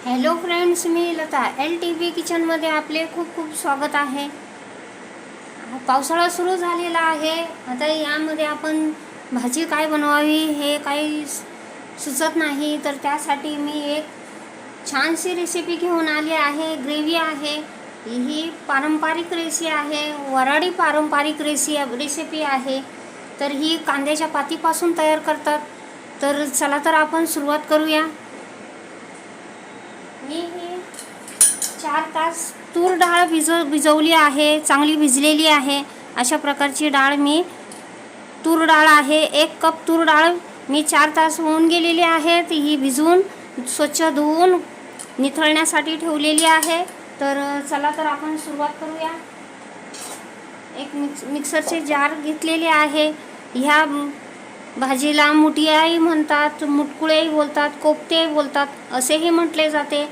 Hello friends, मी Lata LTV किचनमध्ये आपले खूप खूप स्वागत आहे. पावसाळा सुरू झालेला आहे. आता यामध्ये आपण भाजी काय बनवावी हे काही सुचत नाही, तर त्यासाठी मी एक छानशी रेसिपी घेऊन आली आहे. ग्रेव्ही आहे ही, पारंपरिक रेसिपी आहे, वऱ्हाडी पारंपरिक रेसिपी आहे. तर ही कांद्याच्या पातीपासून तयार करतात. तर चला तर आपण सुरुवात करूया. मी ही 4 तास तूर डाळ भिजवली आहे, चांगली भिजलेली आहे. अशा प्रकारची डाळ तूर डाळ आहे. 1 कप तूर डाळ मी 4 तास होऊन गेलेली आहे. ही भिजवून स्वच्छ धुवून निथळण्यासाठी ठेवलेली आहे. तर चला तर आपण सुरुवात करूया. एक मिक्सरचे जार घेतलेले आहे. ह्या भाजीला मुठियाई म्हणतात, मुटकुळेही बोलतात, कोफ्ते बोलतात, असेही म्हटले जाते.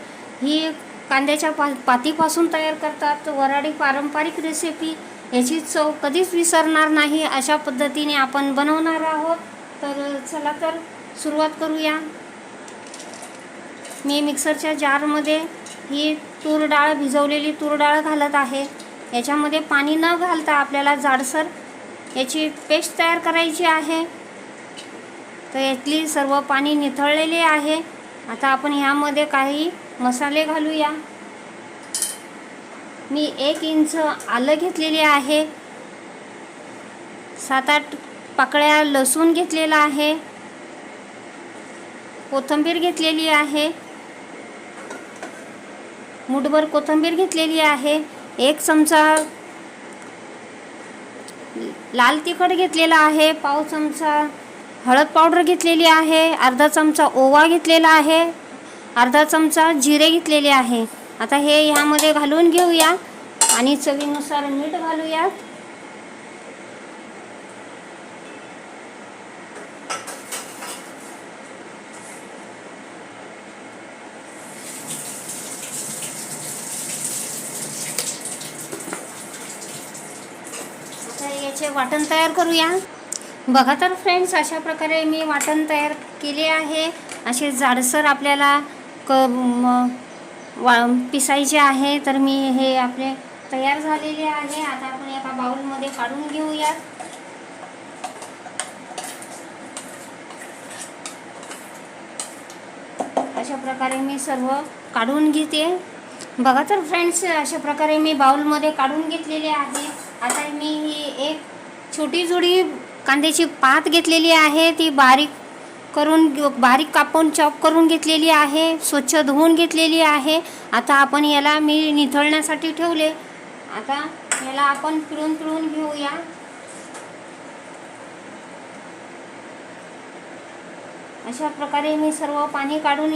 ही कांद्याच्या पातीपासून तयार करतात. वऱ्हाडी पारंपरिक रेसिपी, याची चव कधीच विसरणार नाही. अशा पद्धतीने आपण बनवणार आहोत. तर चला तर सुरुवात करूया. मी मिक्सरच्या जारमध्ये ही भिजवलेली तूर डाळ घालत आहे. याच्यामध्ये पाणी न घालता आपल्याला जाडसर याची पेस्ट तयार करायची आहे. तर यातली सर्व पाणी निथळलेले आहे. आता आपण ह्यामध्ये काही मसाले घालूया. मी 1 इंच आलं घेतलेले आहे. 7-8 पाकळ्या लसूण घेतलेला आहे. कोथिंबीर घेतलेली आहे. मुठभर कोथिंबीर घेतलेली आहे. 1 चमचा लाल तिखट घेतलेला आहे. पाव चमचा हळद पावडर घेतलेली आहे. अर्धा चमचा ओवा घेतलेला आहे. अर्धा चमचा जिरे घेतलेले आहे. आता हे ह्यामध्ये घालून घेऊया आणि चवीनुसार मीठ घालूया. आता याचे वाटण तयार करूया. बघा तर फ्रेंड्स, अशा प्रकारे मी वाटण तयार केले आहे. असे जाडसर आपल्याला पिसायचे आहे. तर मी हे आपले तयार झालेले आहे. आता आपण एका बाउलमध्ये काढून घेऊया. अशा प्रकारे मी सर्व काढून घेते. बघा तर फ्रेंड्स, अशा प्रकारे मी बाउलमध्ये काढून घेतलेले आहे. आता मी ही एक छोटी जुडी कांद्याची पात घेतलेली आहे. ती बारीक कापून चॉप करून घेतलेली आहे. स्वच्छ धुवून घेतलेली आहे. आता आपण याला मी निथळण्यासाठी ठेवले. आता याला आपण पिळून घेऊया. अशा प्रकारे मी सर्व पाणी काढून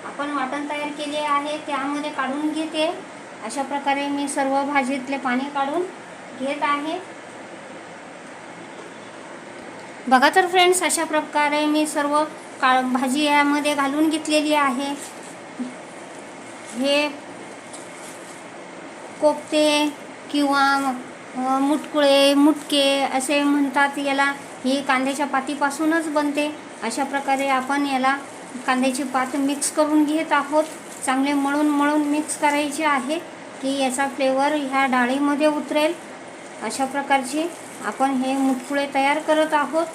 आपण वाटण तयार केले आहे त्यामध्ये काढून घेते. अशा प्रकारे मी सर्व भाजीतले पाणी काढून घेत आहे. बघा तर फ्रेंड्स, अशा प्रकारे मी सर्व भाजी यामध्ये घालून घेतलेली आहे. हे कोफ्ते किंवा मुटके असे म्हणतात याला. ही कांद्याच्या पातीपासूनच बनते. अशा प्रकारे आपण याला कांद्याची पात मिक्स करून घेत आहोत. चांगले मळून मिक्स करायचे आहे की याचा फ्लेवर ह्या डाळीमध्ये उतरेल. अशा प्रकारचे आपण हे मुटकुळे तयार करत आहोत.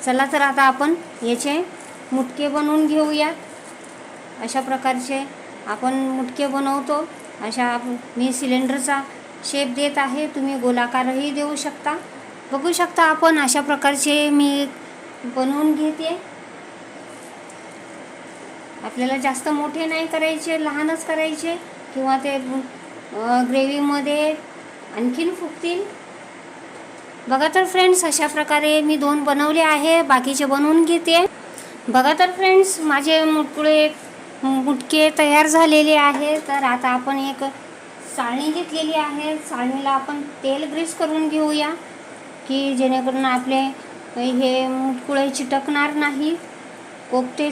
चला तर आता आपण याचे मुटके बनवून घेऊया. अशा प्रकारचे आपण मुटके बनवतो. मी सिलेंडरचा शेप देत आहे. तुम्ही गोलाकारही देऊ शकता. बघू शकता आपण अशा प्रकारचे मी बनवून घेते. आपल्याला जास्त मोठे नाही करायचे, लहानच करायचे, किंवा ते ग्रेव्हीमध्ये आणखीन फुगतील. बघा तर फ्रेंड्स, अशा प्रकारे मी 2 बनवले आहे. बाकीचे बनवून घेते. बघा तर फ्रेंड्स, माझे मुटके तयार झालेले आहे. तर आता आपण एक चाळणी घेतलेली आहे. चाळणीला आपण तेल ग्रीस करून घेऊया की जेणेकरून आपले हे मुटकुळे चिटकणार नाही, कोफ्ते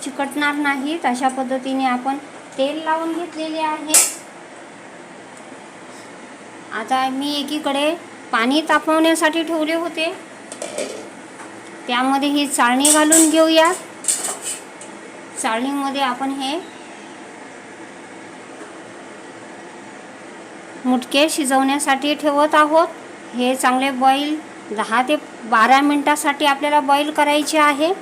चिकटणार नाहीत. अशा पद्धतीने आपण तेल लावून घेतलेले आहे. आता मी एकीकडे पाणी तापवण्यासाठी ठेवले होते, त्यामध्ये ही चाळणी घालून घेऊया. चाळणीमध्ये आपण हे मुटके शिजवण्यासाठी ठेवत आहोत. हे चांगले बॉईल 10 ते 12 मिनिटासाठी आपल्याला बॉईल करायचे आहे.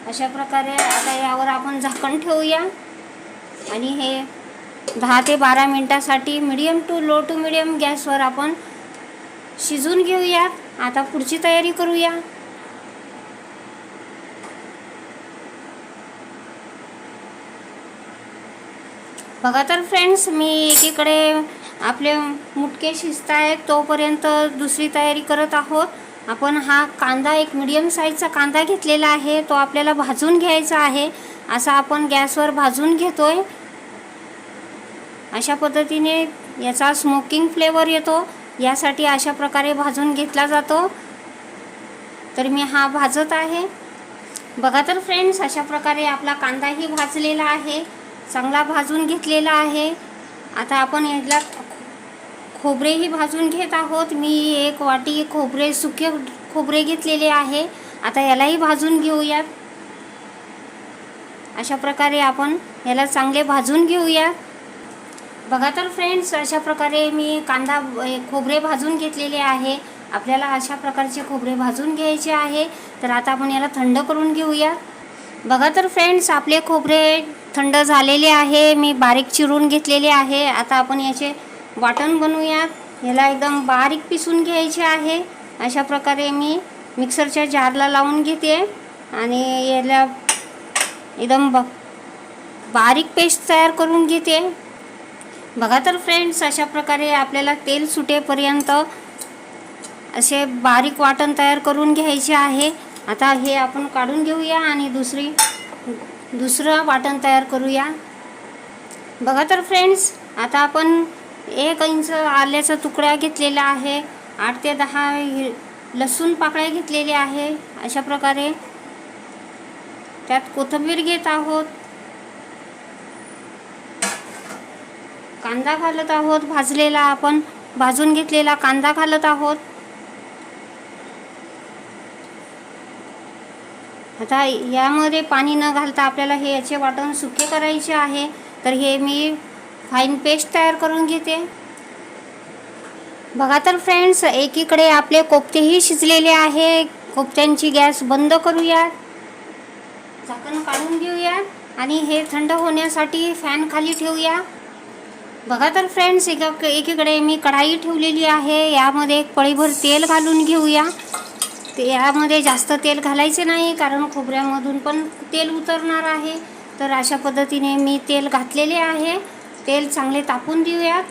अशा प्रकारे आता यावर आपण झाकण ठेवूया आणि हे 10 ते 12 मिनिटासाठी medium to low to medium गॅसवर आपण शिजून घेऊया. आता पुढची तयारी करूया. बघा तर फ्रेंड्स, मी एकीकडे आपले मुटके शिजत आहेत तोपर्यंत दुसरी तयारी करत आहोत. आपण हा कांदा, एक मीडियम साईजचा कांदा घेतलेला आहे, तो आपल्याला भाजून घ्यायचा आहे. असा आपण गॅसवर भाजून घेतोय. अशा पद्धतीने याचा स्मोकिंग फ्लेवर येतो, यासाठी अशा प्रकारे भाजून घेतला जातो. तर मी हा भाजत आहे. बघा तर फ्रेंड्स, अशा प्रकारे आपला कांदाही भाजलेला आहे, चांगला भाजून घेतलेला आहे. आता आपण याला खोबरेही भाजून घेत आहोत. मी 1 वाटी खोबरे, सुके खोबरे घेतलेले आहे. आता यालाही भाजून घेऊयात. अशा प्रकारे आपण याला चांगले भाजून घेऊया. बघा तर फ्रेंड्स, अशा प्रकारे मी खोबरे भाजून घेतलेले आहे. आपल्याला अशा प्रकारचे खोबरे भाजून घ्यायचे आहे. तर आता आपण याला थंड करून घेऊया. बघा तर फ्रेंड्स, आपले खोबरे थंड झालेले आहे. मी बारीक चिरून घेतलेले आहे. आता आपण याचे वाटण बनवूया. याला एकदम बारीक पिसून घ्यायचे आहे. अशा प्रकारे मी मिक्सरच्या जारला लावून घेते आणि याला एकदम बारीक पेस्ट तयार करून घेते. बघा तर फ्रेंड्स, अशा प्रकारे आपल्याला तेल सुटेपर्यंत असे बारीक वाटण तयार करून घ्यायचे आहे. आता हे आपण काढून घेऊया आणि दुसरं वाटण तयार करूया. बघा तर फ्रेंड्स, आता आपण 1 इंच आल्याचा तुकडा घेतलेला आहे. 8 ते 10 लसूण पाकळ्या घेतलेल्या आहे. अशा प्रकारे त्यात कोथिंबीर घेत आहोत. कांदा घालत आहोत, भाजलेला आपण भाजून घेतलेला कांदा घालत आहोत. आता यामध्ये पाणी न घालता आपल्याला याचे वाटण सुके करायचे आहे. तर हे मी फाईन पेस्ट तयार करून घेते. बघा तर फ्रेंड्स, एकीकडे आपले कोफ्तेही शिजलेले आहे. कोफ्त्यांची गॅस बंद करूया, झाकण काढून घेऊया आणि हे थंड होण्यासाठी फॅन खाली ठेवूया. बघा तर फ्रेंड्स, एकीकडे मी कढाई ठेवलेली आहे. यामध्ये 1 पळीभर तेल घालून घेऊया. यामध्ये जास्त तेल घालायचे नाही, कारण खोबऱ्यामधून पण तेल उतरणार आहे. तर अशा पद्धतीने मी तेल घातलेले आहे. तेल चांगले तापून देऊयात.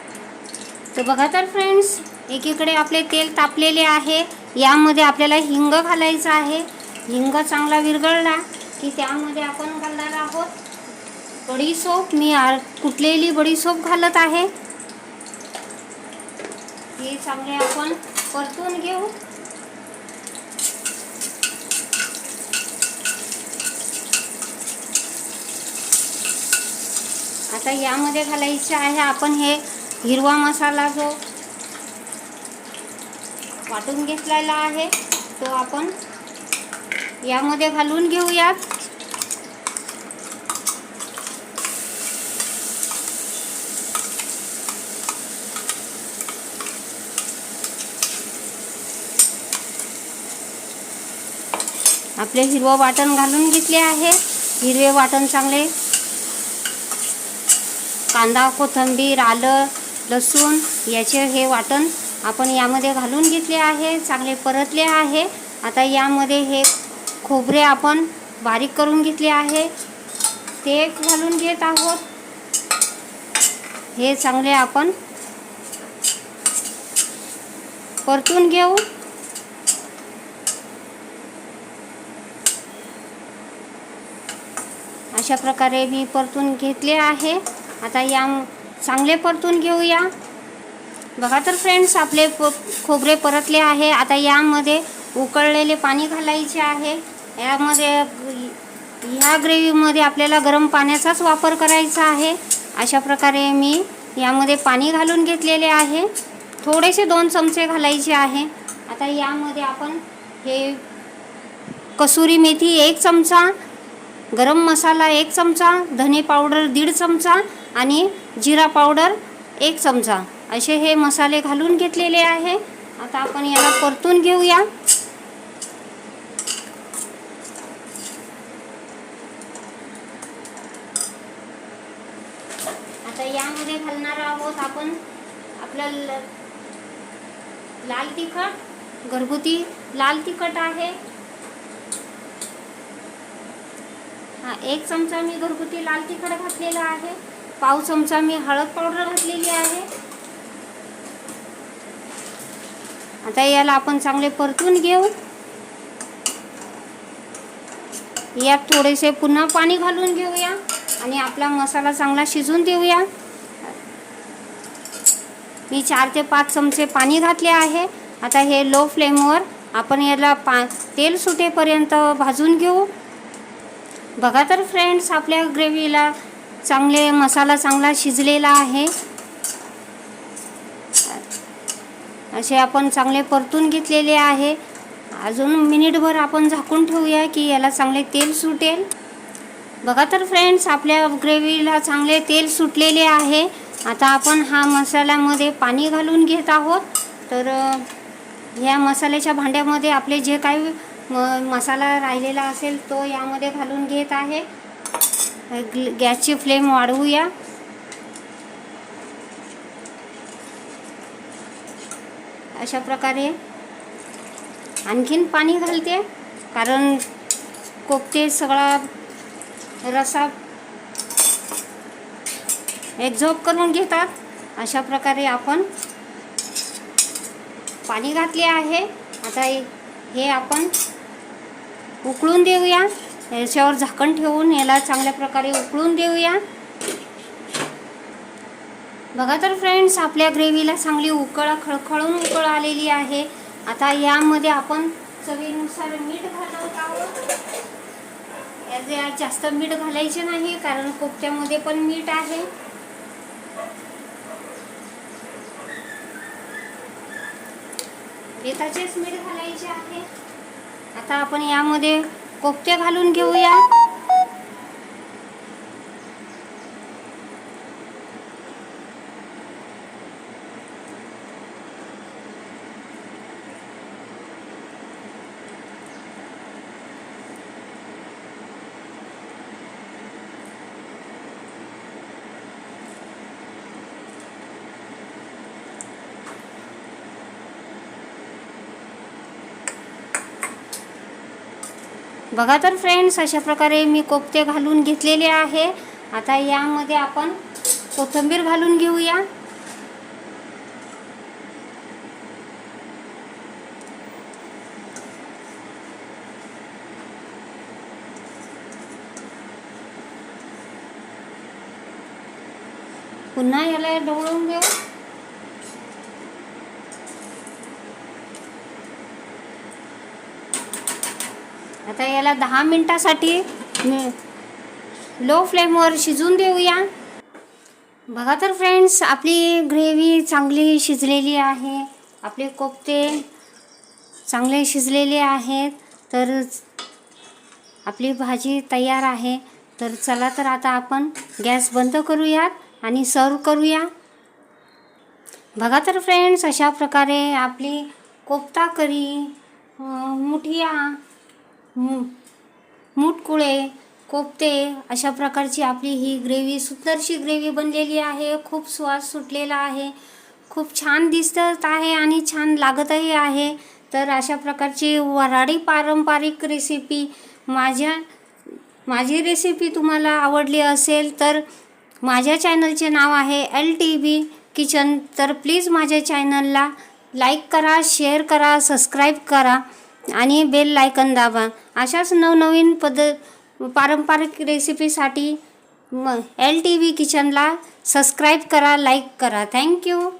तर बघा तर फ्रेंड्स, एकीकडे आपले तेल तापलेले आहे. यामध्ये आपल्याला हिंग घालायचा आहे. हिंग चांगला विरघळला की त्यामध्ये आपण घालणार आहोत बडीशोप. मी कुटलेली बडीशोप घालत आहे. हे चांगले आपण परतून घेऊ. आता यामध्ये घालायचे आहे आपण हे हिरवा मसाला जो वाटून घेतलेला आहे, तो आपण यामध्ये घालून घेऊयात. आपले हिरवं वाटण घालून घेतले आहे. हिरवे वाटण चांगले, कांदा, कोथिंबीर, आलं, लसूण याचे हे वाटण आपण यामध्ये घालून घेतले आहे. चांगले परतले आहे. आता यामध्ये हे खोबरे आपण बारीक करून घेतले आहे, ते घालून घेत आहोत. हे चांगले आपण परतून घेऊ. अशा प्रकारे मी परतून घेतले आहे. आता या चांगले परतून घेऊया. बघा तर फ्रेंड्स, आपले खोबरे परतले आहे. आता यामध्ये उकळलेले पाणी घालायचे आहे. यामध्ये ह्या ग्रेव्हीमध्ये आपल्याला गरम पाण्याचाच वापर करायचा आहे. अशा प्रकारे मी यामध्ये पाणी घालून घेतलेले आहे. थोडेसे 2 चमचे घालायचे आहे. आता यामध्ये आपण हे कसुरी मेथी 1 चमचा, गरम मसाला 1 चमचा, धने पावडर 1.5 चमचा आणि जिरा पावडर 1 चमचा असे हे मसाले घालून घेतलेले आहे. आता आपण याला परतून घेऊया. आता यामध्ये घालणार आहोत आपण आपलं लाल तिखट, घरगुती लाल तिखट आहे. 1 चमचा मी घरगुती लाल तिखट घातलेला आहे. पाव चमचा मी हळद पावडर घातलेली आहे. आता याला आपण चांगले परतून घेऊ. यात थोडेसे पुन्हा पाणी घालून घेऊया आणि आपला मसाला चांगला शिजून देऊया. मी 4 ते 5 चमचे पाणी घातले आहे. आता हे लो फ्लेमवर आपण याला तेल सुटेपर्यंत भाजून घेऊ. बघा तर फ्रेंड्स, आपल्या ग्रेव्हीला मसाला चांगला शिजलेला आहे. असे आपण चांगले परतून घेतलेले आहे. अजून मिनिटभर आपण झाकून ठेवूया की याला चांगले तेल सुटेल. बघा तर फ्रेंड्स, आपल्या ग्रेव्हीला चांगले तेल सुटलेले आहे. आता आपण हा मसाल्यामध्ये पाणी घालून घेत आहोत. तर ह्या मसाल्याच्या भांड्यामध्ये आपले जे काही मसाला राहिलेला असेल तो यामध्ये घालून घेत आहे. गॅसची फ्लेम वाढवूया. अशा प्रकारे आणखीन पाणी घालते, कारण कोफ्ते सगळा रसा एक्झॉर्ब करून घेतात. अशा प्रकारे आपण पाणी घातले आहे. आता हे आपण उकळून देऊया. याच्यावर झाकण ठेवून याला चांगल्या प्रकारे उकळून देऊया. बघा तर फ्रेंड्स, आपल्या ग्रेव्हीला चांगली खळखळून उकळ आलेली आहे. आता यामध्ये आपण चवीनुसार मीठ घालत आहोत. यात जास्त मीठ घालायचे नाही, कारण कोफ्त्यामध्ये पण मीठ आहे. बेताचेच मीठ घालायचे आहे. आता आपण यामध्ये कोफ्ते घालून घेऊया. बघा तर फ्रेंड्स, अशा प्रकारे मी कोफ्ते घालून घेतलेले आहे. आता यामध्ये आपण कोथिंबीर घालून घेऊया. पुन्हा याला ढवळून घेऊ. आता याला 10 मिनिटासाठी लो फ्लेमवर शिजून देऊया. बघा तर फ्रेंड्स, आपली ग्रेव्ही चांगली शिजलेली आहे. आपले कोफ्ते चांगले शिजलेले आहेत. तर आपली भाजी तयार आहे. तर चला तर आता आपण गॅस बंद करूयात आणि सर्व करूया. बघा तर फ्रेंड्स, अशा प्रकारे आपली कोफ्ता करी, मुठिया, मुटकुळे, कोफ्ते अशा प्रकारची आपली ही ग्रेव्ही, सुंदरशी ग्रेव्ही बनलेली आहे. खूप स्वाद सुटलेला आहे. खूप छान दिसत आहे आणि छान लागतही आहे. तर अशा प्रकारची वऱ्हाडी पारंपरिक रेसिपी माझी रेसिपी तुम्हाला आवडली असेल तर माझ्या चॅनलचे नाव आहे LTV किचन. तर प्लीज माझ्या चॅनलला लाईक करा, शेअर करा, सबस्क्राईब करा आणि बेल आयकॉन दाबा. अशाच नवनवीन पारंपरिक रेसिपीसाठी LTV किचनला सबस्क्राईब करा, लाईक करा. थँक्यू.